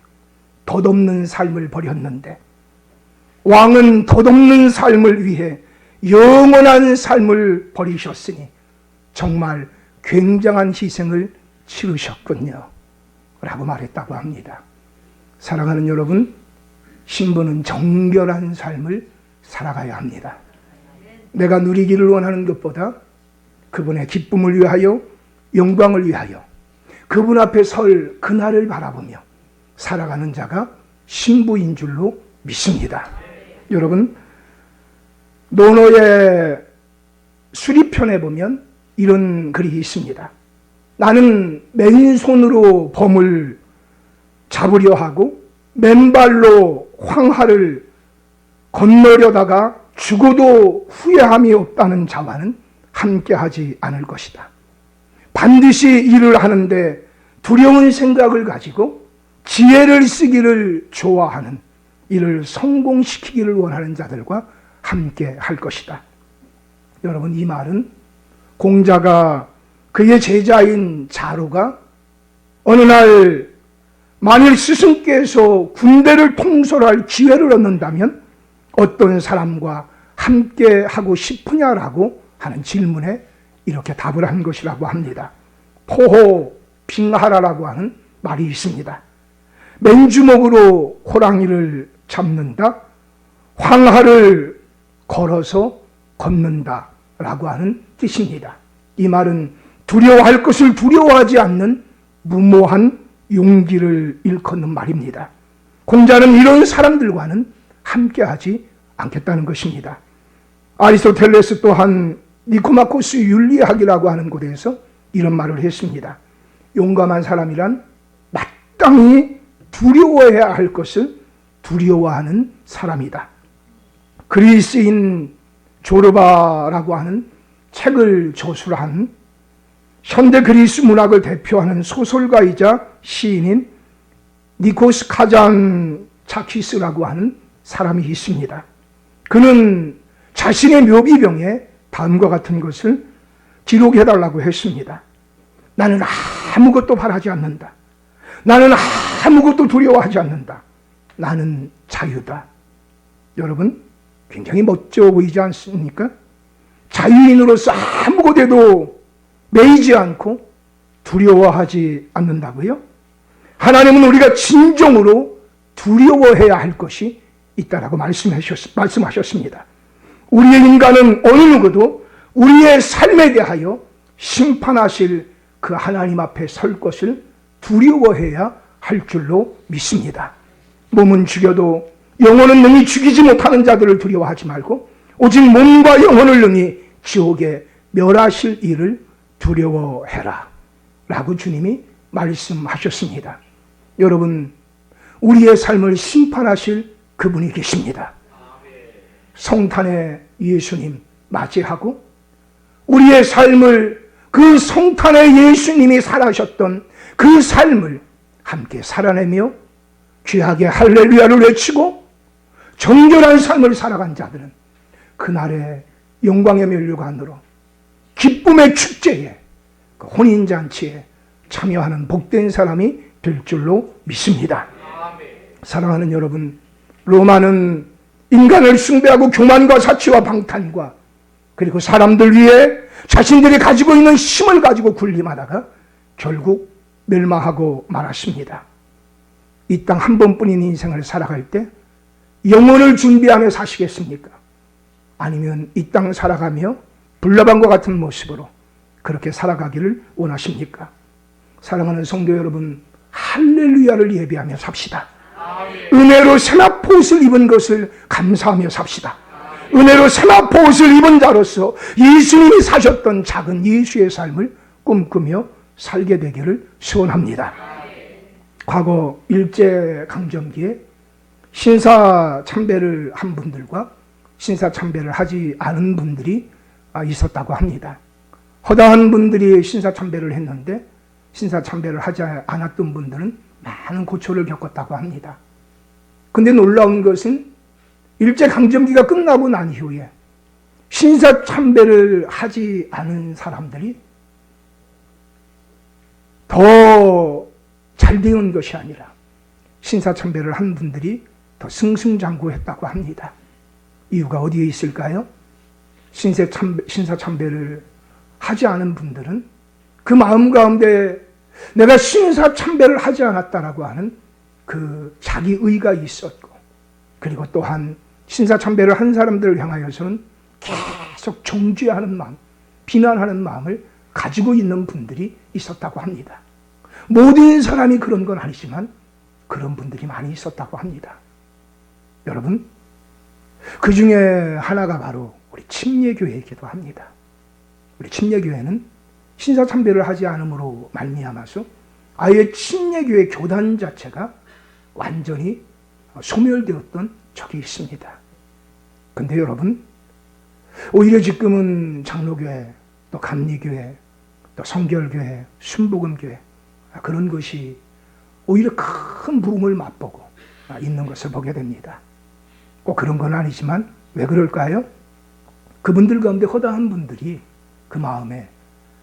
덧없는 삶을 버렸는데 왕은 덧없는 삶을 위해 영원한 삶을 버리셨으니 정말 굉장한 희생을 치르셨군요 라고 말했다고 합니다. 사랑하는 여러분, 신부는 정결한 삶을 살아가야 합니다. 내가 누리기를 원하는 것보다 그분의 기쁨을 위하여, 영광을 위하여 그분 앞에 설 그날을 바라보며 살아가는 자가 신부인 줄로 믿습니다. 여러분, 논어의 수리편에 보면 이런 글이 있습니다. 나는 맨손으로 범을 잡으려 하고 맨발로 황하를 건너려다가 죽어도 후회함이 없다는 자와는 함께하지 않을 것이다. 반드시 일을 하는데 두려운 생각을 가지고 지혜를 쓰기를 좋아하는, 이를 성공시키기를 원하는 자들과 함께 할 것이다. 여러분, 이 말은 공자가 그의 제자인 자로가 어느 날 만일 스승께서 군대를 통솔할 기회를 얻는다면 어떤 사람과 함께 하고 싶으냐라고 하는 질문에 이렇게 답을 한 것이라고 합니다. 포호 빙하라라고 하는 말이 있습니다. 맨주먹으로 호랑이를 잡는다, 황하를 걸어서 걷는다 라고 하는 뜻입니다. 이 말은 두려워할 것을 두려워하지 않는 무모한 용기를 일컫는 말입니다. 공자는 이런 사람들과는 함께하지 않겠다는 것입니다. 아리스토텔레스 또한 니코마코스 윤리학이라고 하는 곳에서 이런 말을 했습니다. 용감한 사람이란 마땅히 두려워해야 할 것을 두려워하는 사람이다. 그리스인 조르바라고 하는 책을 저술한 현대 그리스 문학을 대표하는 소설가이자 시인인 니코스 카잔 차키스라고 하는 사람이 있습니다. 그는 자신의 묘비병에 다음과 같은 것을 기록해달라고 했습니다. 나는 아무것도 바라지 않는다. 나는 아무것도 두려워하지 않는다. 나는 자유다. 여러분, 굉장히 멋져 보이지 않습니까? 자유인으로서 아무것에도 매이지 않고 두려워하지 않는다고요? 하나님은 우리가 진정으로 두려워해야 할 것이 있다라고 말씀하셨습니다. 우리의 인간은 어느 누구도 우리의 삶에 대하여 심판하실 그 하나님 앞에 설 것을 두려워해야 할 줄로 믿습니다. 몸은 죽여도 영혼은 능히 죽이지 못하는 자들을 두려워하지 말고 오직 몸과 영혼을 능히 지옥에 멸하실 일을 두려워해라 라고 주님이 말씀하셨습니다. 여러분, 우리의 삶을 심판하실 그분이 계십니다. 성탄의 예수님 맞이하고 우리의 삶을 그 성탄의 예수님이 살아셨던 그 삶을 함께 살아내며 귀하게 할렐루야를 외치고 정결한 삶을 살아간 자들은 그날의 영광의 면류관으로 기쁨의 축제에, 그 혼인잔치에 참여하는 복된 사람이 될 줄로 믿습니다. 사랑하는 여러분, 로마는 인간을 숭배하고 교만과 사치와 방탄과 그리고 사람들 위해 자신들이 가지고 있는 힘을 가지고 군림하다가 결국 멸망하고 말았습니다. 이 땅 한 번뿐인 인생을 살아갈 때 영혼을 준비하며 사시겠습니까? 아니면 이 땅 살아가며 불나방과 같은 모습으로 그렇게 살아가기를 원하십니까? 사랑하는 성도 여러분, 할렐루야를 예배하며 삽시다. 은혜로 세마포옷을 입은 것을 감사하며 삽시다. 은혜로 세마포옷을 입은 자로서 예수님이 사셨던 작은 예수의 삶을 꿈꾸며 살게 되기를 소원합니다. 과거 일제강점기에 신사참배를 한 분들과 신사참배를 하지 않은 분들이 있었다고 합니다. 허다한 분들이 신사참배를 했는데 신사참배를 하지 않았던 분들은 많은 고초를 겪었다고 합니다. 근데 놀라운 것은 일제강점기가 끝나고 난 이후에 신사참배를 하지 않은 사람들이 더 잘되는 것이 아니라 신사참배를 한 분들이 더 승승장구했다고 합니다. 이유가 어디에 있을까요? 신사참배를 하지 않은 분들은 그 마음 가운데 내가 신사참배를 하지 않았다라고 하는 그 자기의가 있었고, 그리고 또한 신사참배를 한 사람들을 향하여서는 계속 정죄하는 마음, 비난하는 마음을 가지고 있는 분들이 있었다고 합니다. 모든 사람이 그런 건 아니지만 그런 분들이 많이 있었다고 합니다. 여러분, 그 중에 하나가 바로 우리 침례교회이기도 합니다. 우리 침례교회는 신사참배를 하지 않음으로 말미암아서 아예 침례교회 교단 자체가 완전히 소멸되었던 적이 있습니다. 근데 여러분, 오히려 지금은 장로교회, 또 감리교회, 또 성결교회, 순복음교회, 그런 것이 오히려 큰 부흥을 맛보고 있는 것을 보게 됩니다. 꼭 그런 건 아니지만 왜 그럴까요? 그분들 가운데 허다한 분들이 그 마음에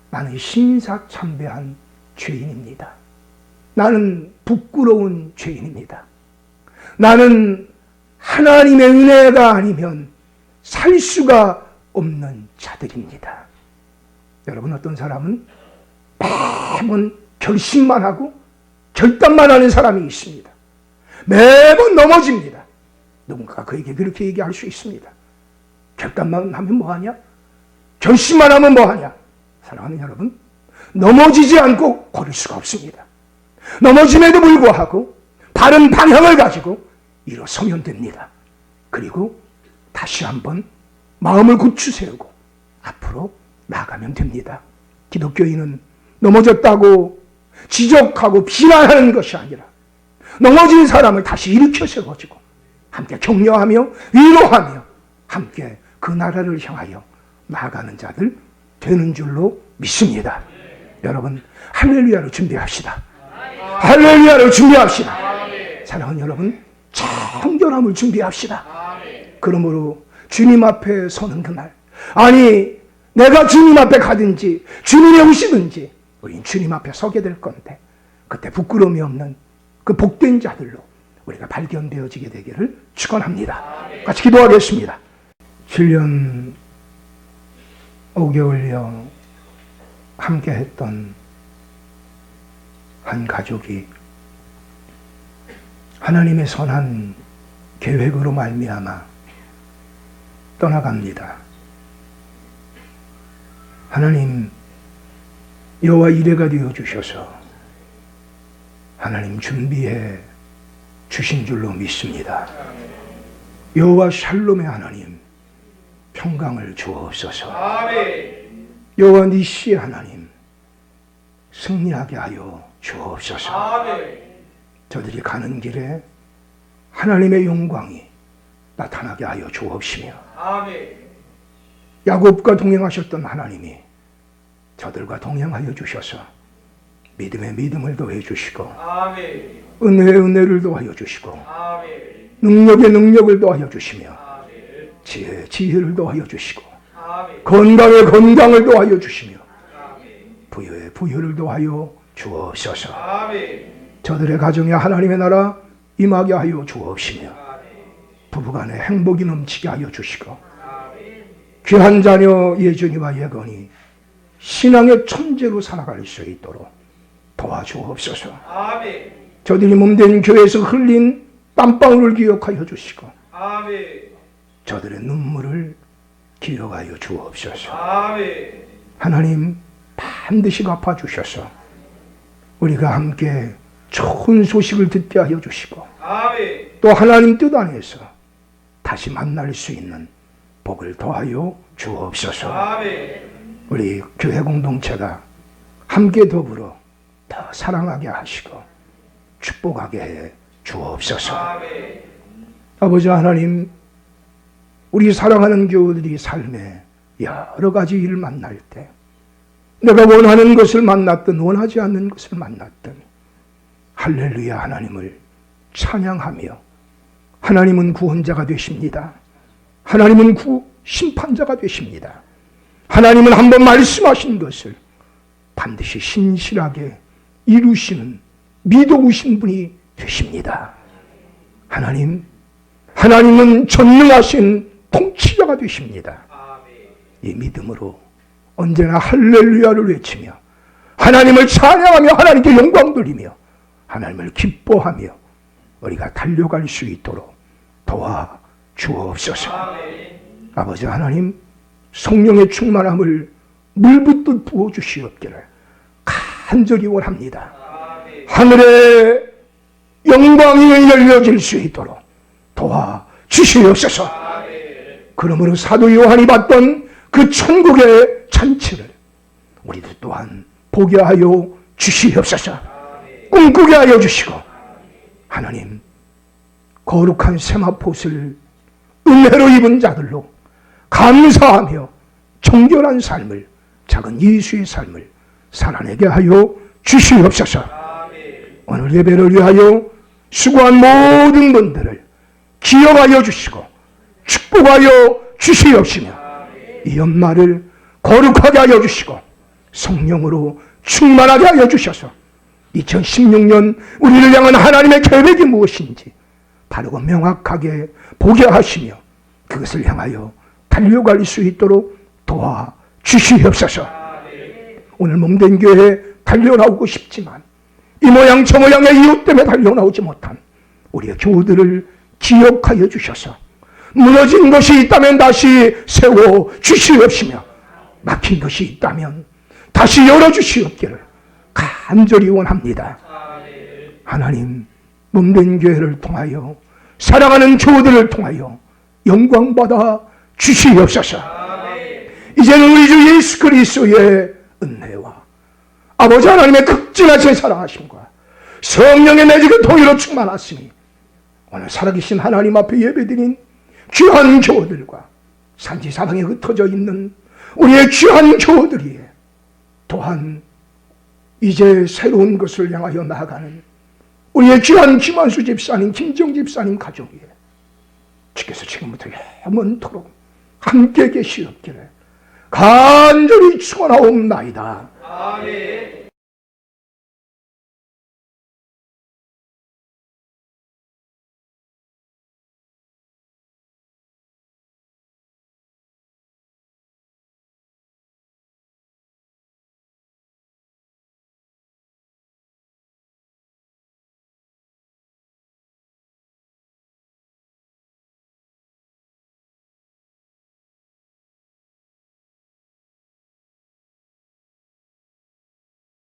나는 신사참배한 죄인입니다. 나는 부끄러운 죄인입니다. 나는 하나님의 은혜가 아니면 살 수가 없는 자들입니다. 여러분, 어떤 사람은 매번 결심만 하고 결단만 하는 사람이 있습니다. 매번 넘어집니다. 누군가가 그에게 그렇게 얘기할 수 있습니다. 결단만 하면 뭐하냐? 결심만 하면 뭐하냐? 사랑하는 여러분, 넘어지지 않고 걸을 수가 없습니다. 넘어짐에도 불구하고 바른 방향을 가지고 일어서면 됩니다. 그리고 다시 한번 마음을 굳추 세우고 앞으로 나아가면 됩니다. 기독교인은 넘어졌다고 지적하고 비난하는 것이 아니라 넘어진 사람을 다시 일으켜 세워주고 함께 격려하며 위로하며 함께 그 나라를 향하여 나아가는 자들 되는 줄로 믿습니다. 여러분, 할렐루야로 준비합시다. 할렐루야로 준비합시다. 사랑하는 여러분, 청결함을 준비합시다. 그러므로 주님 앞에 서는 그날, 아니 내가 주님 앞에 가든지 주님이 오시든지 우린 주님 앞에 서게 될 건데, 그때 부끄러움이 없는 그 복된 자들로 우리가 발견되어지게 되기를 축원합니다. 같이 기도하겠습니다. 7년 5개월여 함께 했던 한 가족이 하나님의 선한 계획으로 말미암아 떠나갑니다. 하나님, 여호와 이레가 되어 주셔서 하나님 준비해 주신 줄로 믿습니다. 여호와 샬롬의 하나님, 평강을 주옵소서. 여호와 니시의 하나님, 승리하게 하여 주옵소서. 저들이 가는 길에 하나님의 영광이 나타나게 하여 주옵시며, 야곱과 동행하셨던 하나님이 저들과 동행하여 주셔서 믿음에 믿음을 더해 주시고, 은혜에 은혜를 더하여 주시고, 능력에 능력을 더하여 주시며, 지혜에 지혜를 더하여 주시고, 건강에 건강을 더하여 주시며, 부여에 부여를 더하여 주옵소서. 저들의 가정에 하나님의 나라 임하게 하여 주옵시며, 부부간에 행복이 넘치게 하여 주시고, 귀한 자녀 예준이와 예건이 신앙의 천재로 살아갈 수 있도록 도와주옵소서. 저들이 몸된 교회에서 흘린 땀방울을 기억하여 주시고, 저들의 눈물을 기억하여 주옵소서. 하나님, 반드시 갚아주셔서 우리가 함께 좋은 소식을 듣게 하여 주시고, 또 하나님 뜻 안에서 다시 만날 수 있는 복을 더하여 주옵소서. 우리 교회 공동체가 함께 더불어 더 사랑하게 하시고 축복하게 해 주옵소서. 아버지 하나님, 우리 사랑하는 교우들이 삶에 여러 가지 일을 만날 때 내가 원하는 것을 만났든 원하지 않는 것을 만났든 할렐루야 하나님을 찬양하며 하나님은 구원자가 되십니다. 하나님은 심판자가 되십니다. 하나님은 한번 말씀하신 것을 반드시 신실하게 이루시는 믿어오신 분이 되십니다. 하나님은 전능하신 통치자가 되십니다. 이 믿음으로 언제나 할렐루야를 외치며 하나님을 찬양하며 하나님께 영광 돌리며 하나님을 기뻐하며 우리가 달려갈 수 있도록 도와 주옵소서. 아버지 하나님, 성령의 충만함을 물붓듯 부어주시옵기를 간절히 원합니다. 하늘의 영광이 열려질 수 있도록 도와 주시옵소서. 그러므로 사도 요한이 봤던 그 천국의 잔치를 우리도 또한 보게 하여 주시옵소서. 꿈꾸게 하여 주시고 하나님, 거룩한 세마포를 은혜로 입은 자들로 감사하며 정결한 삶을, 작은 예수의 삶을 살아내게 하여 주시옵소서. 오늘 예배를 위하여 수고한 모든 분들을 기억하여 주시고 축복하여 주시옵시며 이 연말을 거룩하게 하여 주시고 성령으로 충만하게 하여 주셔서 2016년 우리를 향한 하나님의 계획이 무엇인지 바르고 명확하게 보게 하시며 그것을 향하여 달려갈 수 있도록 도와 주시옵소서. 오늘 몸된 교회에 달려나오고 싶지만 이 모양 저 모양의 이유 때문에 달려나오지 못한 우리의 교우들을 기억하여 주셔서 무너진 것이 있다면 다시 세워 주시옵시며 막힌 것이 있다면 다시 열어주시옵기를 간절히 원합니다. 하나님, 몸된 교회를 통하여 사랑하는 교우들을 통하여 영광받아 주시옵소서. 이제는 우리 주 예수 그리스도의 은혜와 아버지 하나님의 극진하신 사랑하심과 성령의 내지그 통일로 충만하시니 오늘 살아계신 하나님 앞에 예배드린 귀한 교우들과 산지사방에 흩어져 있는 우리의 귀한 교우들이 또한 이제 새로운 것을 향하여 나아가는 우리의 귀한 김한수 집사님, 김정 집사님 가족이 주께서 지금부터 영원토록 함께 계시옵기를 간절히 축원하옵나이다. 아멘.